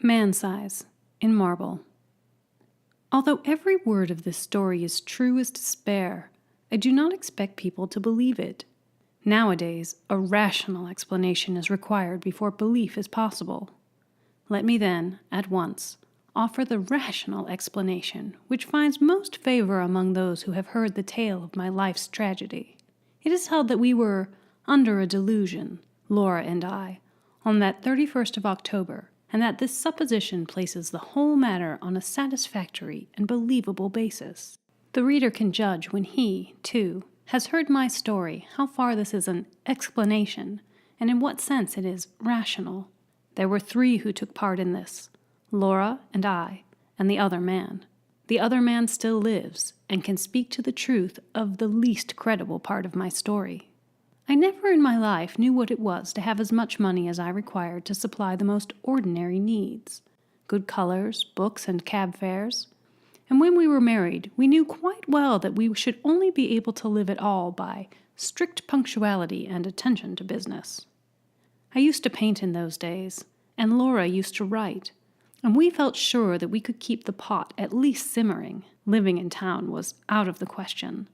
Man size, in marble. Although every word of this story is true as despair, I do not expect people to believe it. Nowadays, a rational explanation is required before belief is possible. Let me then, at once, offer the rational explanation which finds most favor among those who have heard the tale of my life's tragedy. It is held that we were under a delusion, Laura and I, on that 31st of October, and that this supposition places the whole matter on a satisfactory and believable basis. The reader can judge when he, too, has heard my story how far this is an explanation, and in what sense it is rational. There were 3 who took part in this, Laura and I, and the other man. The other man still lives, and can speak to the truth of the least credible part of my story. I never in my life knew what it was to have as much money as I required to supply the most ordinary needs, good colors, books, and cab fares. And when we were married, we knew quite well that we should only be able to live at all by strict punctuality and attention to business. I used to paint in those days, and Laura used to write, and we felt sure that we could keep the pot at least simmering. Living in town was out of the question.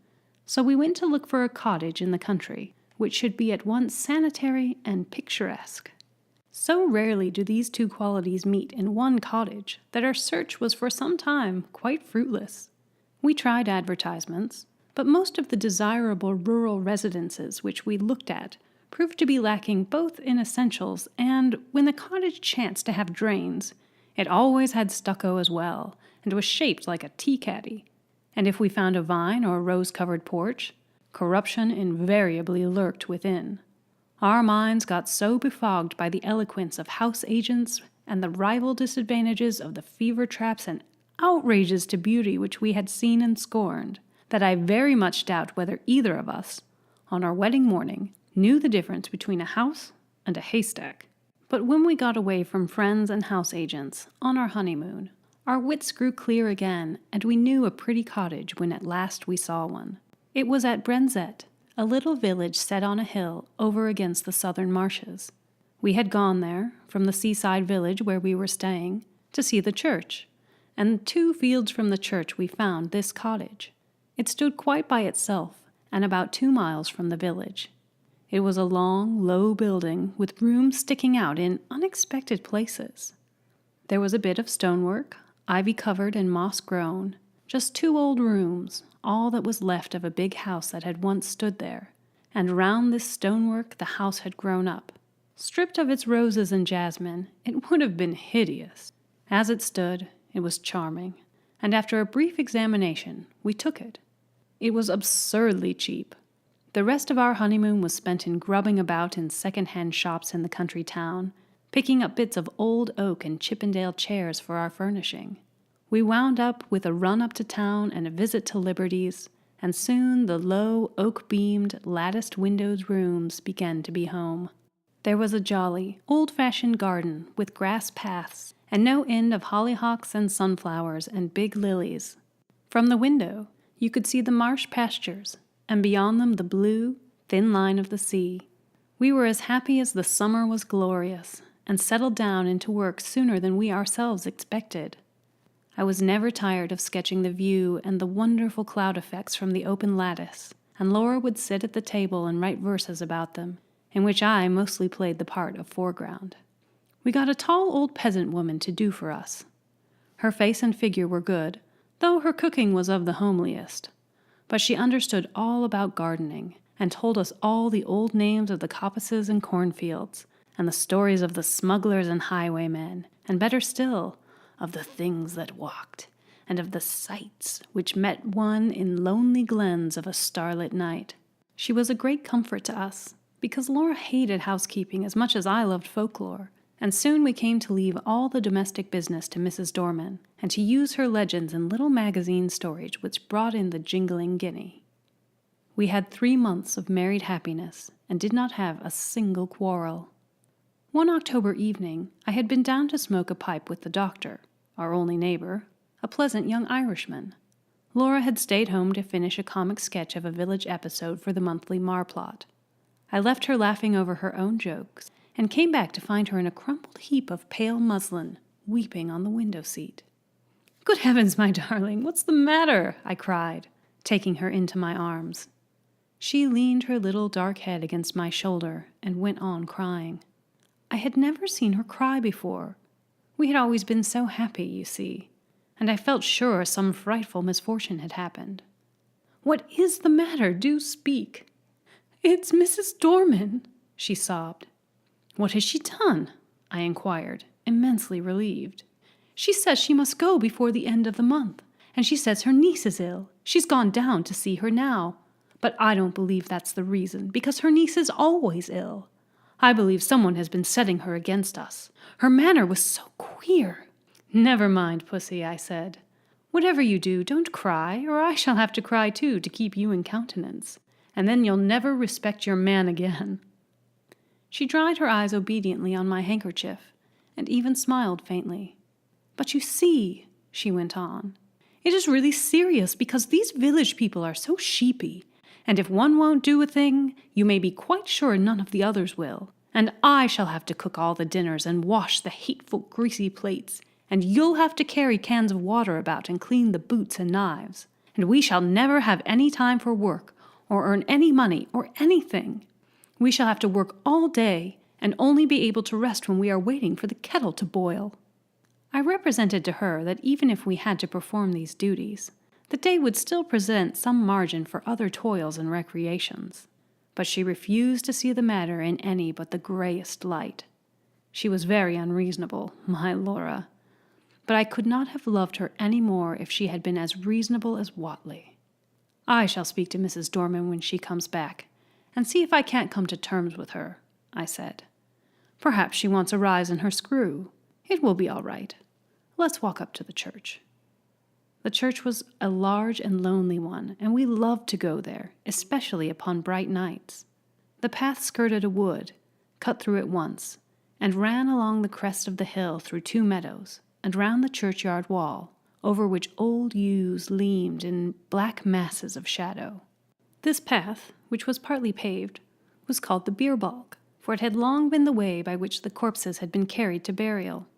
So we went to look for a cottage in the country, which should be at once sanitary and picturesque. So rarely do these 2 qualities meet in one cottage that our search was for some time quite fruitless. We tried advertisements, but most of the desirable rural residences which we looked at proved to be lacking both in essentials and, when the cottage chanced to have drains, it always had stucco as well, and was shaped like a tea-caddy. And if we found a vine or rose-covered porch, corruption invariably lurked within. Our minds got so befogged by the eloquence of house agents and the rival disadvantages of the fever traps and outrages to beauty which we had seen and scorned, that I very much doubt whether either of us, on our wedding morning, knew the difference between a house and a haystack. But when we got away from friends and house agents, on our honeymoon, our wits grew clear again, and we knew a pretty cottage when at last we saw one. It was at Brenzett, a little village set on a hill over against the southern marshes. We had gone there, from the seaside village where we were staying, to see the church, and 2 fields from the church we found this cottage. It stood quite by itself, and about 2 miles from the village. It was a long, low building with rooms sticking out in unexpected places. There was a bit of stonework, ivy-covered and moss-grown, just 2 old rooms, all that was left of a big house that had once stood there, and round this stonework the house had grown up. Stripped of its roses and jasmine, it would have been hideous. As it stood, it was charming, and after a brief examination, we took it. It was absurdly cheap. The rest of our honeymoon was spent in grubbing about in second-hand shops in the country town, picking up bits of old oak and Chippendale chairs for our furnishing. We wound up with a run up to town and a visit to Liberty's, and soon the low, oak-beamed, latticed-windowed rooms began to be home. There was a jolly, old-fashioned garden with grass paths, and no end of hollyhocks and sunflowers and big lilies. From the window, you could see the marsh pastures, and beyond them the blue, thin line of the sea. We were as happy as the summer was glorious, and settled down into work sooner than we ourselves expected. I was never tired of sketching the view and the wonderful cloud effects from the open lattice, and Laura would sit at the table and write verses about them, in which I mostly played the part of foreground. We got a tall old peasant woman to do for us. Her face and figure were good, though her cooking was of the homeliest. But she understood all about gardening, and told us all the old names of the coppices and cornfields, and the stories of the smugglers and highwaymen, and better still, of the things that walked, and of the sights which met one in lonely glens of a starlit night. She was a great comfort to us, because Laura hated housekeeping as much as I loved folklore, and soon we came to leave all the domestic business to Mrs. Dorman, and to use her legends and little magazine stories which brought in the jingling guinea. We had 3 months of married happiness, and did not have a single quarrel. One October evening, I had been down to smoke a pipe with the doctor, our only neighbor, a pleasant young Irishman. Laura had stayed home to finish a comic sketch of a village episode for the monthly Marplot. I left her laughing over her own jokes, and came back to find her in a crumpled heap of pale muslin, weeping on the window seat. "Good heavens, my darling, what's the matter?" I cried, taking her into my arms. She leaned her little dark head against my shoulder and went on crying. I had never seen her cry before. We had always been so happy, you see, and I felt sure some frightful misfortune had happened. "What is the matter? Do speak." "It's Mrs. Dorman," she sobbed. "What has she done?" I inquired, immensely relieved. "She says she must go before the end of the month, and she says her niece is ill. She's gone down to see her now. But I don't believe that's the reason, because her niece is always ill. I believe someone has been setting her against us. Her manner was so queer." "Never mind, Pussy," I said. "Whatever you do, don't cry, or I shall have to cry too to keep you in countenance, and then you'll never respect your man again." She dried her eyes obediently on my handkerchief, and even smiled faintly. "But you see," she went on, "it is really serious, because these village people are so sheepy, and if one won't do a thing, you may be quite sure none of the others will. And I shall have to cook all the dinners and wash the hateful greasy plates, and you'll have to carry cans of water about and clean the boots and knives. And we shall never have any time for work, or earn any money, or anything. We shall have to work all day, and only be able to rest when we are waiting for the kettle to boil." I represented to her that even if we had to perform these duties, the day would still present some margin for other toils and recreations. But she refused to see the matter in any but the grayest light. She was very unreasonable, my Laura. But I could not have loved her any more if she had been as reasonable as Watley. "I shall speak to Mrs. Dorman when she comes back, and see if I can't come to terms with her," I said. "Perhaps she wants a rise in her screw. It will be all right. Let's walk up to the church." The church was a large and lonely one, and we loved to go there, especially upon bright nights. The path skirted a wood, cut through it once, and ran along the crest of the hill through 2 meadows, and round the churchyard wall, over which old yews leaned in black masses of shadow. This path, which was partly paved, was called the bier-balk, for it had long been the way by which the corpses had been carried to burial.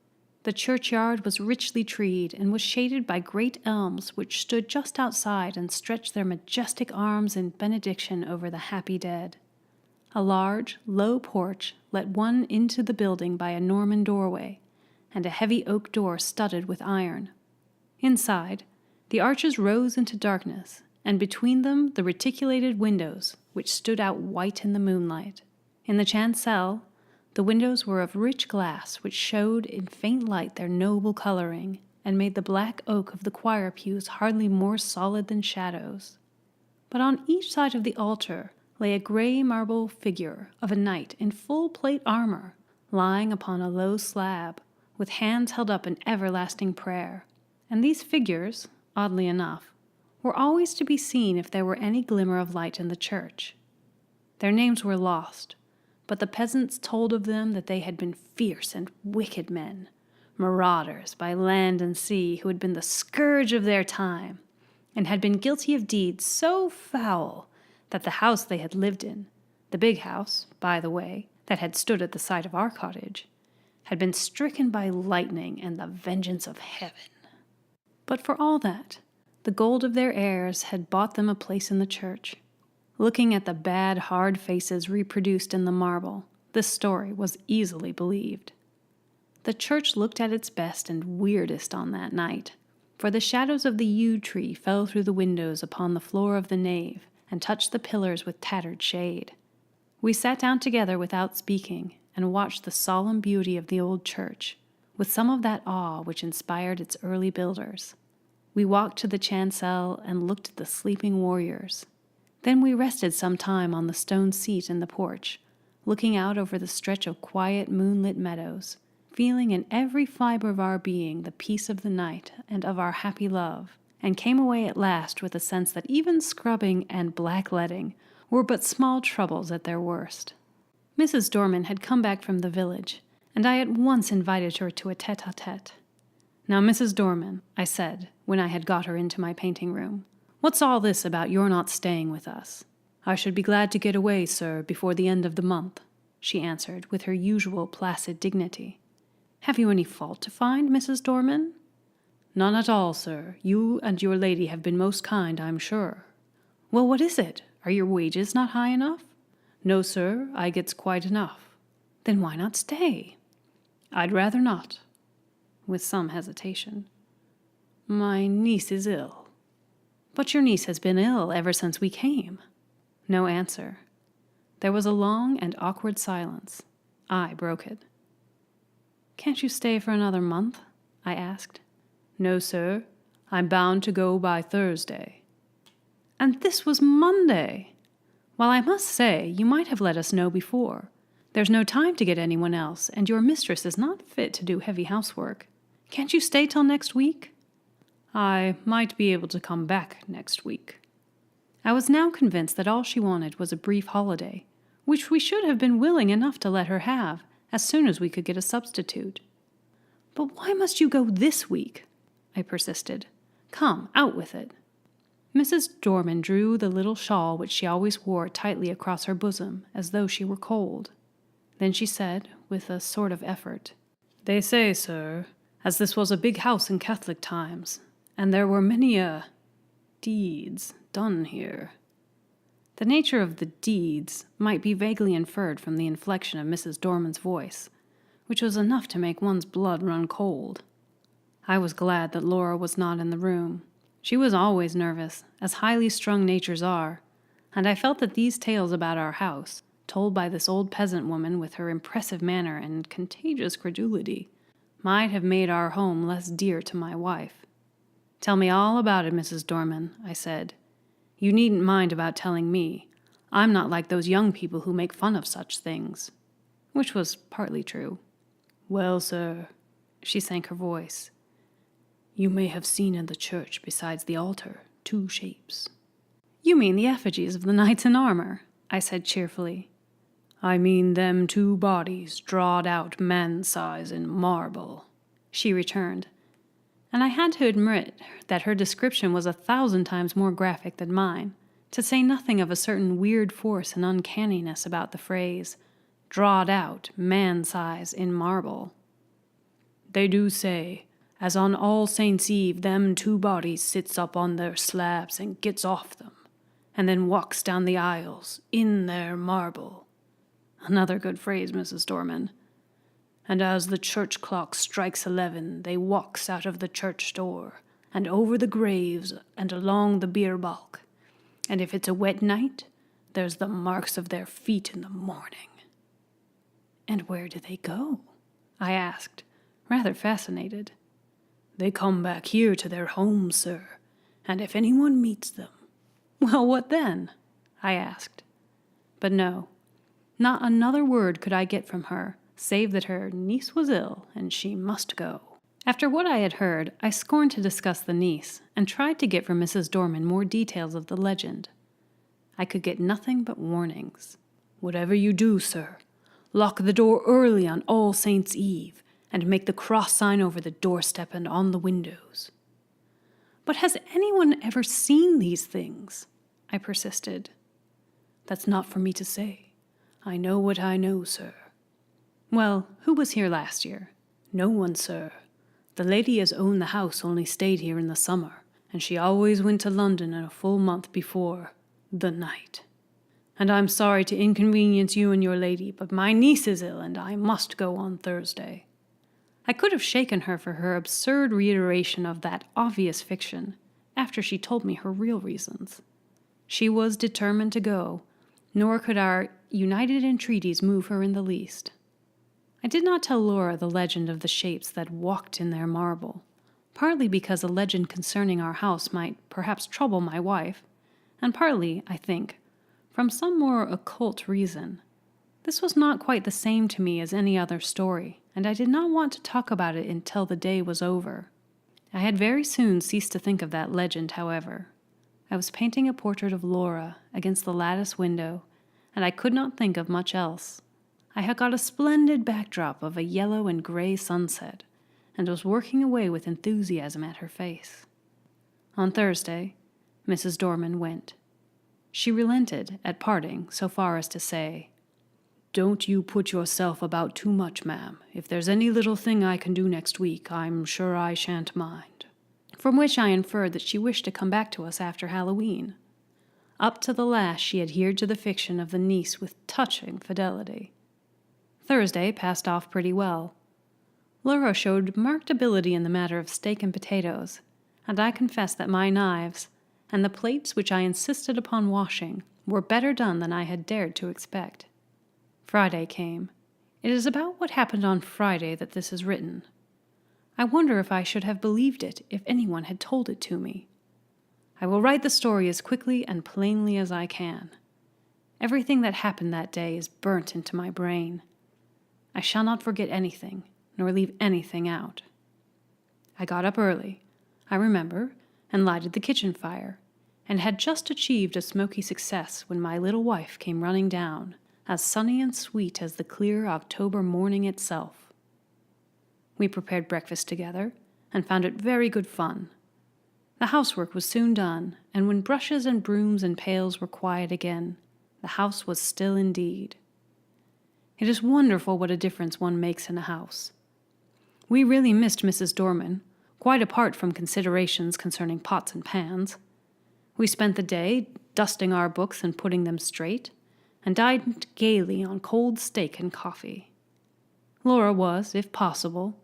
The churchyard was richly treed and was shaded by great elms which stood just outside and stretched their majestic arms in benediction over the happy dead. A large, low porch let one into the building by a Norman doorway, and a heavy oak door studded with iron. Inside, the arches rose into darkness, and between them the reticulated windows, which stood out white in the moonlight. In the chancel, the windows were of rich glass, which showed in faint light their noble coloring, and made the black oak of the choir pews hardly more solid than shadows. But on each side of the altar lay a gray marble figure of a knight in full plate armor, lying upon a low slab, with hands held up in everlasting prayer. And these figures, oddly enough, were always to be seen if there were any glimmer of light in the church. Their names were lost, but the peasants told of them that they had been fierce and wicked men, marauders by land and sea who had been the scourge of their time, and had been guilty of deeds so foul that the house they had lived in, the big house, by the way, that had stood at the side of our cottage, had been stricken by lightning and the vengeance of heaven. But for all that, the gold of their heirs had bought them a place in the church. Looking at the bad, hard faces reproduced in the marble, this story was easily believed. The church looked at its best and weirdest on that night, for the shadows of the yew tree fell through the windows upon the floor of the nave and touched the pillars with tattered shade. We sat down together without speaking and watched the solemn beauty of the old church, with some of that awe which inspired its early builders. We walked to the chancel and looked at the sleeping warriors. Then we rested some time on the stone seat in the porch, looking out over the stretch of quiet moonlit meadows, feeling in every fiber of our being the peace of the night and of our happy love, and came away at last with a sense that even scrubbing and blackleading were but small troubles at their worst. Mrs. Dorman had come back from the village, and I at once invited her to a tete-a-tete. "Now, Mrs. Dorman," I said, when I had got her into my painting room, "what's all this about your not staying with us?" "I should be glad to get away, sir, before the end of the month," she answered with her usual placid dignity. Have you any fault to find, Mrs. Dorman? None at all, sir. You and your lady have been most kind, I'm sure. Well, what is it? Are your wages not high enough? No, sir, I gets quite enough. Then why not stay? I'd rather not. With some hesitation. My niece is ill. But your niece has been ill ever since we came. No answer. There was a long and awkward silence. I broke it. Can't you stay for another month? I asked. No, sir. I'm bound to go by Thursday. And this was Monday. Well, I must say, you might have let us know before. There's no time to get anyone else, and your mistress is not fit to do heavy housework. Can't you stay till next week? I might be able to come back next week. I was now convinced that all she wanted was a brief holiday, which we should have been willing enough to let her have as soon as we could get a substitute. But why must you go this week? I persisted. Come, out with it. Mrs. Dorman drew the little shawl which she always wore tightly across her bosom, as though she were cold. Then she said, with a sort of effort, They say, sir, as this was a big house in Catholic times, and there were many deeds done here. The nature of the deeds might be vaguely inferred from the inflection of Mrs. Dorman's voice, which was enough to make one's blood run cold. I was glad that Laura was not in the room. She was always nervous, as highly strung natures are, and I felt that these tales about our house, told by this old peasant woman with her impressive manner and contagious credulity, might have made our home less dear to my wife. Tell me all about it, Mrs. Dorman, I said. You needn't mind about telling me. I'm not like those young people who make fun of such things. Which was partly true. Well, sir, she sank her voice. You may have seen in the church, besides the altar, 2 shapes. You mean the effigies of the knights in armor, I said cheerfully. I mean them 2 bodies drawed out man-size in marble, she returned, and I had to admit that her description was 1,000 times more graphic than mine, to say nothing of a certain weird force and uncanniness about the phrase, drawed out man-size in marble. They do say, as on All Saints' Eve them 2 bodies sits up on their slabs and gets off them, and then walks down the aisles in their marble. Another good phrase, Mrs. Dorman. And as the church clock strikes 11, they walks out of the church door, and over the graves, and along the bier balk. And if it's a wet night, there's the marks of their feet in the morning. And where do they go? I asked, rather fascinated. They come back here to their homes, sir, and if anyone meets them... Well, what then? I asked. But no, not another word could I get from her, save that her niece was ill and she must go. After what I had heard, I scorned to discuss the niece, and tried to get from Mrs. Dorman more details of the legend. I could get nothing but warnings. Whatever you do, sir, lock the door early on All Saints' Eve, and make the cross sign over the doorstep and on the windows. But has anyone ever seen these things? I persisted. That's not for me to say. I know what I know, sir. Well, who was here last year? No one, sir. The lady as owned the house only stayed here in the summer, and she always went to London in a full month before the night. And I'm sorry to inconvenience you and your lady, but my niece is ill, and I must go on Thursday. I could have shaken her for her absurd reiteration of that obvious fiction, after she told me her real reasons. She was determined to go, nor could our united entreaties move her in the least. I did not tell Laura the legend of the shapes that walked in their marble, partly because a legend concerning our house might perhaps trouble my wife, and partly, I think, from some more occult reason. This was not quite the same to me as any other story, and I did not want to talk about it until the day was over. I had very soon ceased to think of that legend, however. I was painting a portrait of Laura against the lattice window, and I could not think of much else. I had got a splendid backdrop of a yellow and gray sunset, and was working away with enthusiasm at her face. On Thursday, Mrs. Dorman went. She relented at parting so far as to say, "Don't you put yourself about too much, ma'am. If there's any little thing I can do next week, I'm sure I shan't mind." From which I inferred that she wished to come back to us after Halloween. Up to the last she adhered to the fiction of the niece with touching fidelity. Thursday passed off pretty well. Laura showed marked ability in the matter of steak and potatoes, and I confess that my knives, and the plates which I insisted upon washing, were better done than I had dared to expect. Friday came. It is about what happened on Friday that this is written. I wonder if I should have believed it if anyone had told it to me. I will write the story as quickly and plainly as I can. Everything that happened that day is burnt into my brain. I shall not forget anything, nor leave anything out. I got up early, I remember, and lighted the kitchen fire, and had just achieved a smoky success when my little wife came running down, as sunny and sweet as the clear October morning itself. We prepared breakfast together, and found it very good fun. The housework was soon done, and when brushes and brooms and pails were quiet again, the house was still indeed. It is wonderful what a difference one makes in a house. We really missed Mrs. Dorman, quite apart from considerations concerning pots and pans. We spent the day dusting our books and putting them straight, and dined gaily on cold steak and coffee. Laura was, if possible,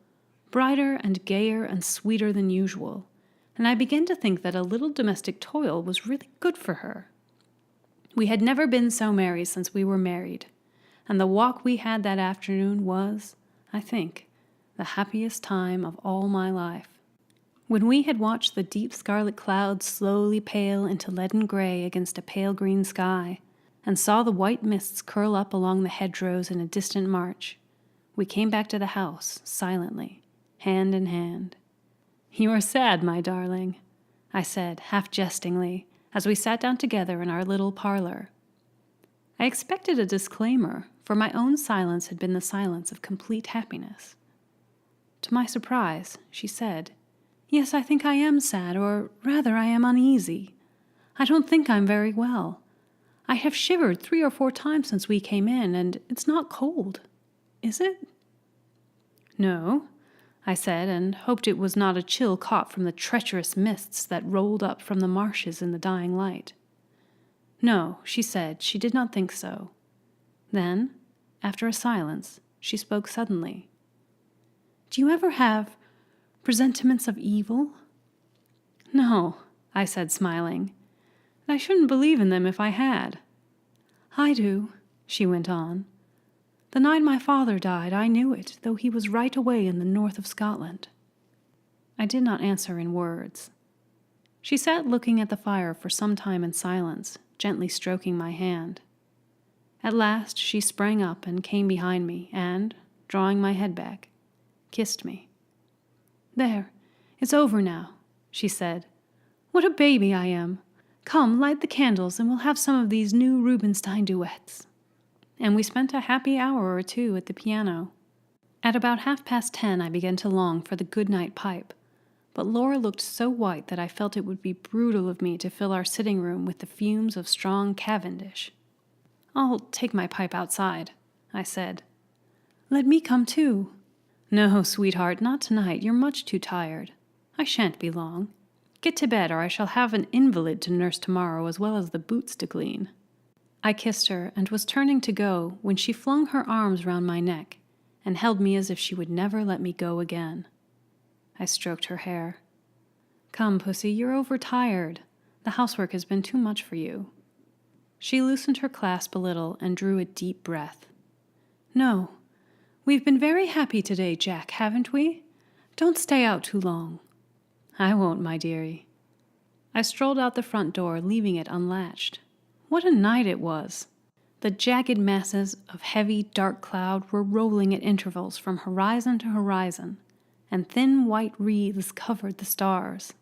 brighter and gayer and sweeter than usual, and I began to think that a little domestic toil was really good for her. We had never been so merry since we were married, and the walk we had that afternoon was, I think, the happiest time of all my life. When we had watched the deep scarlet clouds slowly pale into leaden gray against a pale green sky, and saw the white mists curl up along the hedgerows in a distant march, we came back to the house, silently, hand in hand. "You are sad, my darling," I said, half jestingly, as we sat down together in our little parlor. I expected a disclaimer, for my own silence had been the silence of complete happiness. To my surprise, she said, "Yes, I think I am sad, or rather I am uneasy. I don't think I'm very well. I have shivered 3 or 4 times since we came in, and it's not cold. Is it?" "No," I said, and hoped it was not a chill caught from the treacherous mists that rolled up from the marshes in the dying light. "No," she said, she did not think so. Then, after a silence, she spoke suddenly. "Do you ever have presentiments of evil?" "No," I said, smiling. "I shouldn't believe in them if I had." "I do," she went on. "The night my father died, I knew it, though he was right away in the north of Scotland." I did not answer in words. She sat looking at the fire for some time in silence, gently stroking my hand. At last she sprang up and came behind me, and, drawing my head back, kissed me. "There, it's over now," she said. "What a baby I am! Come, light the candles, and we'll have some of these new Rubinstein duets." And we spent a happy hour or 2 at the piano. At about 10:30 I began to long for the good-night pipe, but Laura looked so white that I felt it would be brutal of me to fill our sitting room with the fumes of strong Cavendish. "I'll take my pipe outside," I said. "Let me come too." "No, sweetheart, not tonight. You're much too tired. I shan't be long. Get to bed, or I shall have an invalid to nurse tomorrow as well as the boots to clean." I kissed her and was turning to go when she flung her arms round my neck and held me as if she would never let me go again. I stroked her hair. "Come, Pussy, you're overtired. The housework has been too much for you." She loosened her clasp a little and drew a deep breath. "No, we've been very happy today, Jack, haven't we? Don't stay out too long." "I won't, my dearie." I strolled out the front door, leaving it unlatched. What a night it was! The jagged masses of heavy, dark cloud were rolling at intervals from horizon to horizon, and thin white wreaths covered the stars.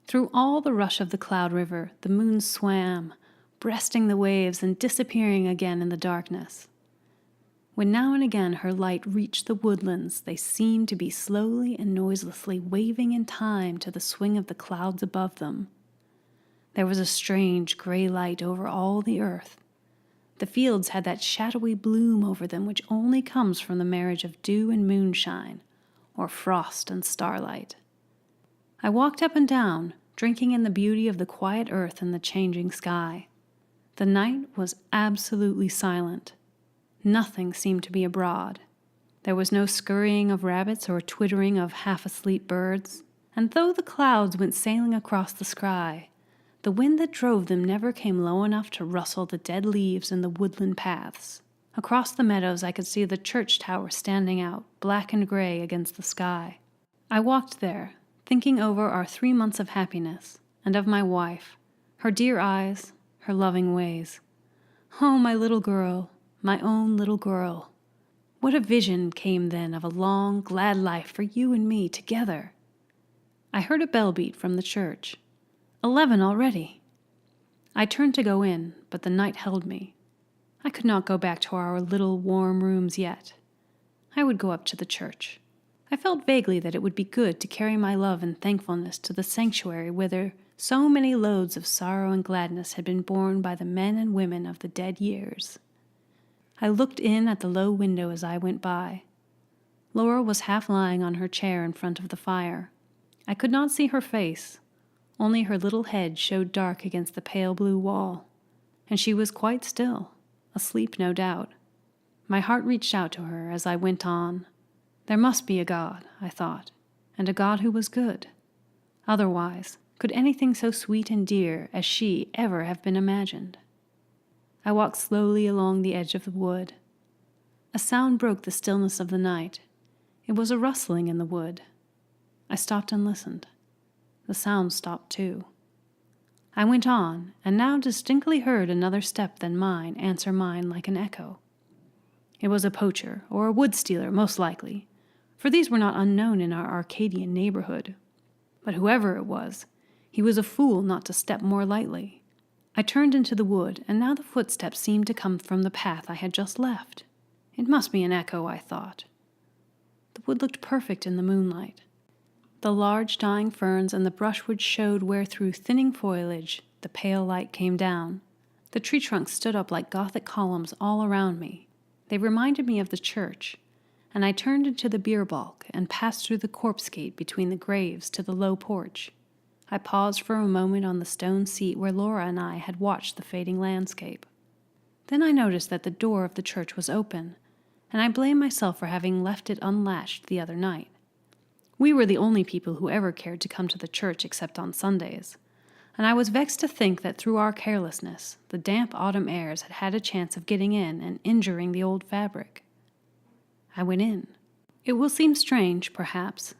Through all the rush of the cloud river, the moon swam, breasting the waves and disappearing again in the darkness. When now and again her light reached the woodlands, they seemed to be slowly and noiselessly waving in time to the swing of the clouds above them. There was a strange gray light over all the earth. The fields had that shadowy bloom over them which only comes from the marriage of dew and moonshine, or frost and starlight. I walked up and down, drinking in the beauty of the quiet earth and the changing sky. The night was absolutely silent. Nothing seemed to be abroad. There was no scurrying of rabbits or twittering of half-asleep birds, and though the clouds went sailing across the sky, the wind that drove them never came low enough to rustle the dead leaves in the woodland paths. Across the meadows I could see the church tower standing out, black and gray against the sky. I walked there, thinking over our 3 months of happiness, and of my wife, her dear eyes, her loving ways. Oh, my little girl, my own little girl. What a vision came then of a long, glad life for you and me together. I heard a bell beat from the church. 11 already. I turned to go in, but the night held me. I could not go back to our little warm rooms yet. I would go up to the church. I felt vaguely that it would be good to carry my love and thankfulness to the sanctuary whither so many loads of sorrow and gladness had been borne by the men and women of the dead years. I looked in at the low window as I went by. Laura was half lying on her chair in front of the fire. I could not see her face. Only her little head showed dark against the pale blue wall, and she was quite still, asleep no doubt. My heart reached out to her as I went on. There must be a God, I thought, and a God who was good. Otherwise, could anything so sweet and dear as she ever have been imagined? I walked slowly along the edge of the wood. A sound broke the stillness of the night. It was a rustling in the wood. I stopped and listened. The sound stopped too. I went on, and now distinctly heard another step than mine answer mine like an echo. It was a poacher, or a wood stealer, most likely, for these were not unknown in our Arcadian neighborhood. But whoever it was, he was a fool not to step more lightly. I turned into the wood, and now the footsteps seemed to come from the path I had just left. It must be an echo, I thought. The wood looked perfect in the moonlight. The large dying ferns and the brushwood showed where through thinning foliage the pale light came down. The tree trunks stood up like Gothic columns all around me. They reminded me of the church, and I turned into the bier balk and passed through the corpse gate between the graves to the low porch. I paused for a moment on the stone seat where Laura and I had watched the fading landscape. Then I noticed that the door of the church was open, and I blamed myself for having left it unlatched the other night. We were the only people who ever cared to come to the church except on Sundays, and I was vexed to think that through our carelessness, the damp autumn airs had had a chance of getting in and injuring the old fabric. I went in. It will seem strange, perhaps,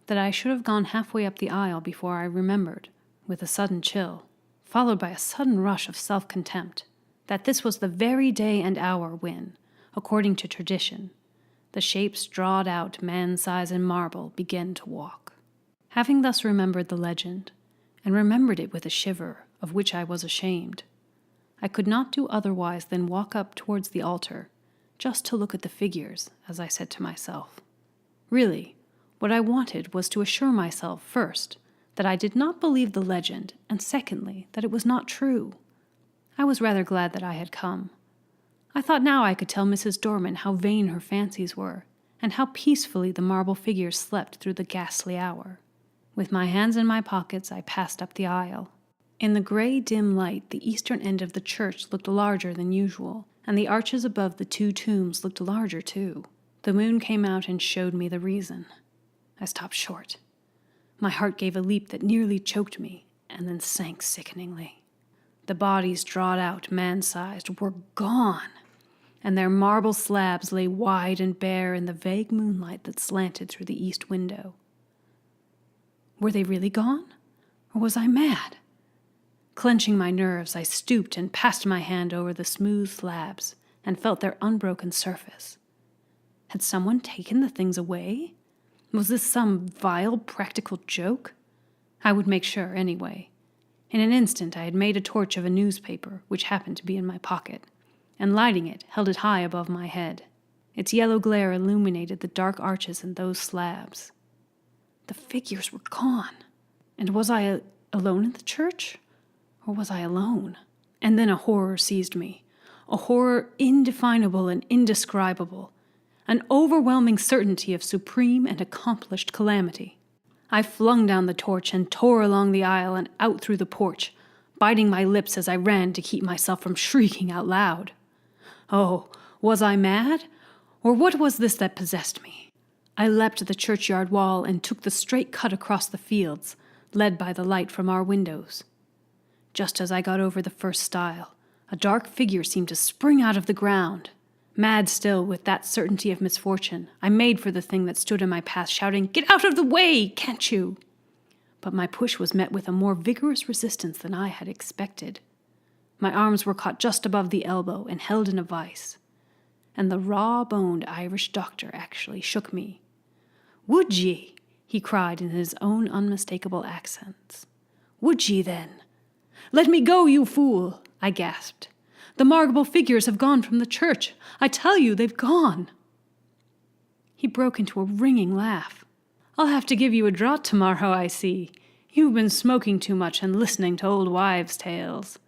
that I should have gone halfway up the aisle before I remembered, with a sudden chill, followed by a sudden rush of self-contempt, that this was the very day and hour when, according to tradition, the shapes drawed out man-size in marble began to walk. Having thus remembered the legend, and remembered it with a shiver of which I was ashamed, I could not do otherwise than walk up towards the altar, just to look at the figures, as I said to myself. Really, what I wanted was to assure myself, first, that I did not believe the legend, and secondly, that it was not true. I was rather glad that I had come. I thought now I could tell Mrs. Dorman how vain her fancies were, and how peacefully the marble figures slept through the ghastly hour. With my hands in my pockets, I passed up the aisle. In the gray, dim light, the eastern end of the church looked larger than usual, and the arches above the 2 tombs looked larger too. The moon came out and showed me the reason. I stopped short. My heart gave a leap that nearly choked me, and then sank sickeningly. The bodies drawn out, man-sized, were gone, and their marble slabs lay wide and bare in the vague moonlight that slanted through the east window. Were they really gone, or was I mad? Clenching my nerves, I stooped and passed my hand over the smooth slabs and felt their unbroken surface. Had someone taken the things away? Was this some vile practical joke? I would make sure anyway. In an instant I had made a torch of a newspaper, which happened to be in my pocket, and lighting it, held it high above my head. Its yellow glare illuminated the dark arches in those slabs. The figures were gone. And was I alone in the church? Or was I alone? And then a horror seized me. a horror indefinable and indescribable, an overwhelming certainty of supreme and accomplished calamity. I flung down the torch and tore along the aisle and out through the porch, biting my lips as I ran to keep myself from shrieking out loud. Oh, was I mad? Or what was this that possessed me? I leapt the churchyard wall and took the straight cut across the fields, led by the light from our windows. Just as I got over the first stile, a dark figure seemed to spring out of the ground. Mad still with that certainty of misfortune, I made for the thing that stood in my path, shouting, "Get out of the way, can't you?" But my push was met with a more vigorous resistance than I had expected. My arms were caught just above the elbow and held in a vice, and the raw-boned Irish doctor actually shook me. "Would ye?" he cried in his own unmistakable accents. "Would ye, then?" "Let me go, you fool!" I gasped. "The marble figures have gone from the church. I tell you, they've gone." He broke into a ringing laugh. "I'll have to give you a draught tomorrow, I see. You've been smoking too much and listening to old wives' tales.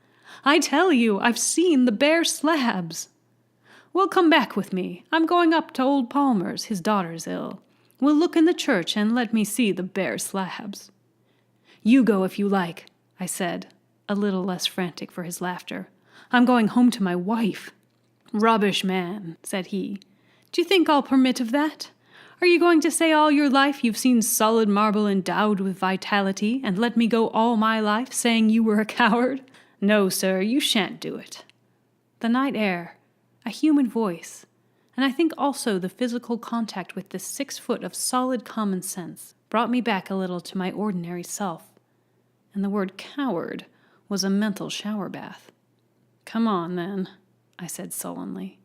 I tell you, I've seen the bare slabs. Well, come back with me. I'm going up to old Palmer's. His daughter's ill. We'll look in the church and let me see the bare slabs." "You go if you like," I said, a little less frantic for his laughter. "I'm going home to my wife." "Rubbish, man," said he. "Do you think I'll permit of that? Are you going to say all your life you've seen solid marble endowed with vitality, and let me go all my life saying you were a coward? No, sir, you shan't do it." The night air, a human voice, and I think also the physical contact with this 6 foot of solid common sense brought me back a little to my ordinary self, and the word coward was a mental shower bath. "Come on, then," I said sullenly.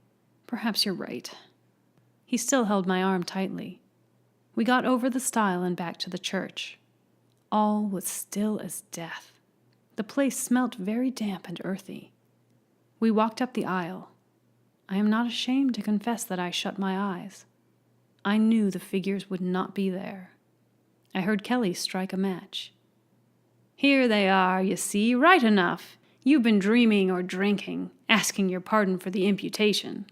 "Perhaps you're right." He still held my arm tightly. We got over the stile and back to the church. All was still as death. The place smelt very damp and earthy. We walked up the aisle. I am not ashamed to confess that I shut my eyes. I knew the figures would not be there. I heard Kelly strike a match. "Here they are, you see, right enough. You've been dreaming or drinking, asking your pardon for the imputation."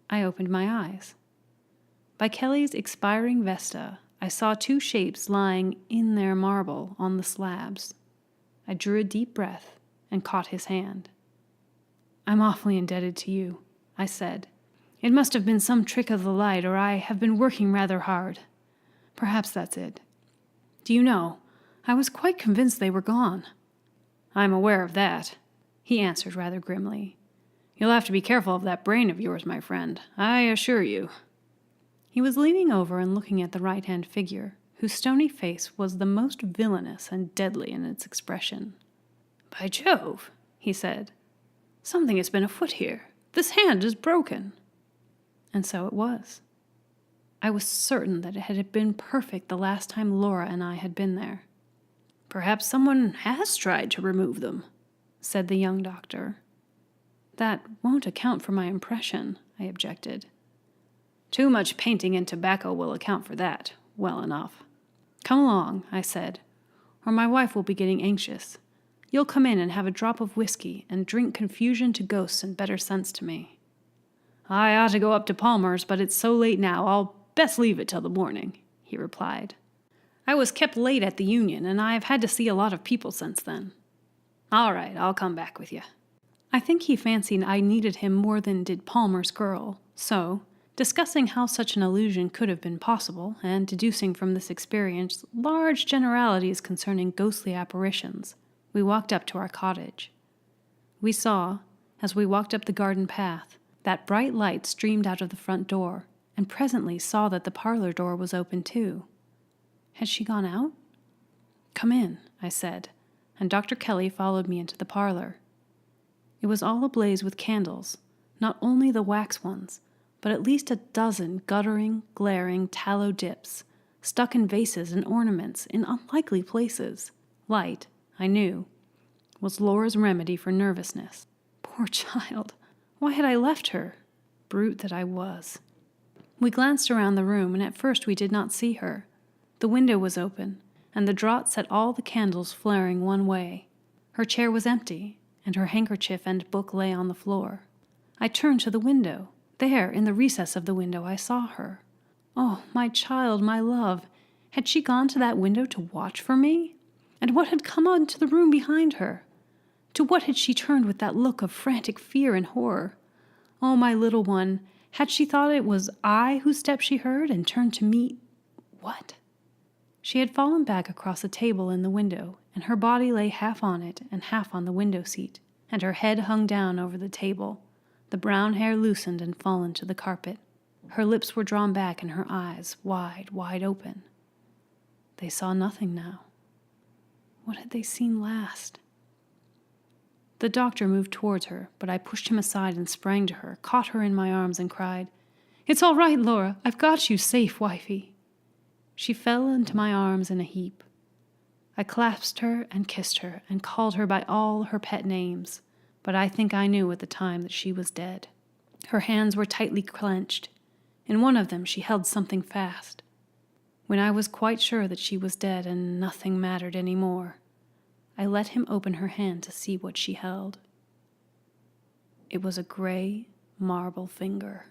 I opened my eyes. By Kelly's expiring vesta, I saw 2 shapes lying in their marble on the slabs. I drew a deep breath and caught his hand. "I'm awfully indebted to you," I said. "It must have been some trick of the light, or I have been working rather hard. Perhaps that's it. Do you know, I was quite convinced they were gone." "I'm aware of that," he answered rather grimly. "You'll have to be careful of that brain of yours, my friend, I assure you." He was leaning over and looking at the right-hand figure, whose stony face was the most villainous and deadly in its expression. "By Jove," he said, "something has been afoot here. This hand is broken." And so it was. I was certain that it had been perfect the last time Laura and I had been there. "Perhaps someone has tried to remove them," said the young doctor. "That won't account for my impression," I objected. "Too much painting and tobacco will account for that, well enough. Come along," I said, "or my wife will be getting anxious. You'll come in and have a drop of whiskey and drink confusion to ghosts and better sense to me." "I ought to go up to Palmer's, but it's so late now, I'll best leave it till the morning," he replied. "I was kept late at the Union, and I've had to see a lot of people since then." "All right, I'll come back with you." I think he fancied I needed him more than did Palmer's girl, so, discussing how such an illusion could have been possible, and deducing from this experience large generalities concerning ghostly apparitions, we walked up to our cottage. We saw, as we walked up the garden path, that bright light streamed out of the front door, and presently saw that the parlor door was open too. Had she gone out? "Come in," I said, and Dr. Kelly followed me into the parlor. It was all ablaze with candles, not only the wax ones, but at least a dozen guttering, glaring tallow dips, stuck in vases and ornaments in unlikely places. Light, I knew, was Laura's remedy for nervousness. Poor child! Why had I left her? Brute that I was. We glanced around the room, and at first we did not see her. The window was open, and the draught set all the candles flaring one way. Her chair was empty, and her handkerchief and book lay on the floor. I turned to the window. There, in the recess of the window, I saw her. Oh, my child, my love! Had she gone to that window to watch for me? And what had come into the room behind her? To what had she turned with that look of frantic fear and horror? Oh, my little one, had she thought it was I whose step she heard and turned to meet what? She had fallen back across a table in the window, and her body lay half on it and half on the window seat, and her head hung down over the table, the brown hair loosened and fallen to the carpet. Her lips were drawn back and her eyes wide, wide open. They saw nothing now. What had they seen last? The doctor moved towards her, but I pushed him aside and sprang to her, caught her in my arms, and cried, "It's all right, Laura. I've got you safe, wifey." She fell into my arms in a heap. I clasped her and kissed her and called her by all her pet names, but I think I knew at the time that she was dead. Her hands were tightly clenched. In one of them she held something fast. When I was quite sure that she was dead and nothing mattered any more, I let him open her hand to see what she held. It was a gray marble finger.